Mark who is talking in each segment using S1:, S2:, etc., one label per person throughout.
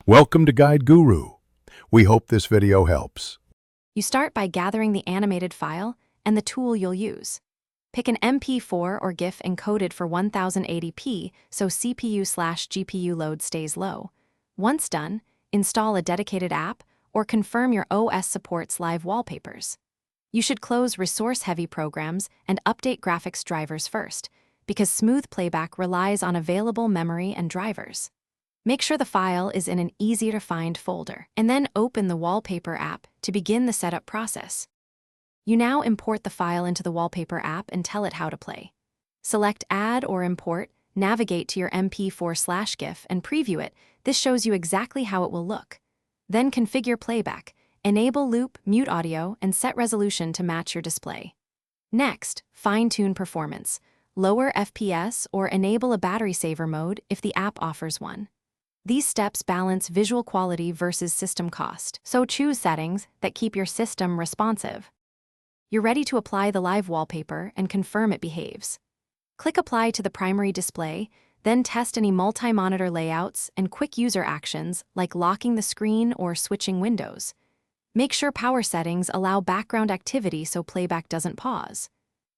S1: Welcome to Guide Guru. We hope this video helps.
S2: You start by gathering the animated file and the tool you'll use. Pick an MP4 or GIF encoded for 1080p so CPU/GPU load stays low. Once done, install a dedicated app or confirm your OS supports live wallpapers. You should close resource-heavy programs and update graphics drivers first, because smooth playback relies on available memory and drivers. Make sure the file is in an easy-to-find folder, and then open the Wallpaper app to begin the setup process. You now import the file into the Wallpaper app and tell it how to play. Select Add or Import, navigate to your MP4/GIF, and preview it. This shows you exactly how it will look. Then configure playback, enable loop, mute audio, and set resolution to match your display. Next, fine-tune performance. Lower FPS or enable a battery saver mode if the app offers one. These steps balance visual quality versus system cost, so choose settings that keep your system responsive. You're ready to apply the live wallpaper and confirm it behaves. Click Apply to the primary display, then test any multi-monitor layouts and quick user actions like locking the screen or switching windows. Make sure power settings allow background activity so playback doesn't pause.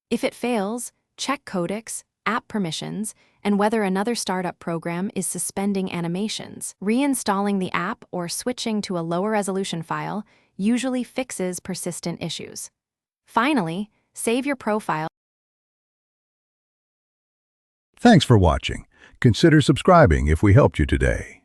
S2: If it fails, check codecs, app permissions, and whether another startup program is suspending animations. Reinstalling the app or switching to a lower resolution file usually fixes persistent issues. Finally, save your profile.
S1: Thanks for watching. Consider subscribing if we helped you today.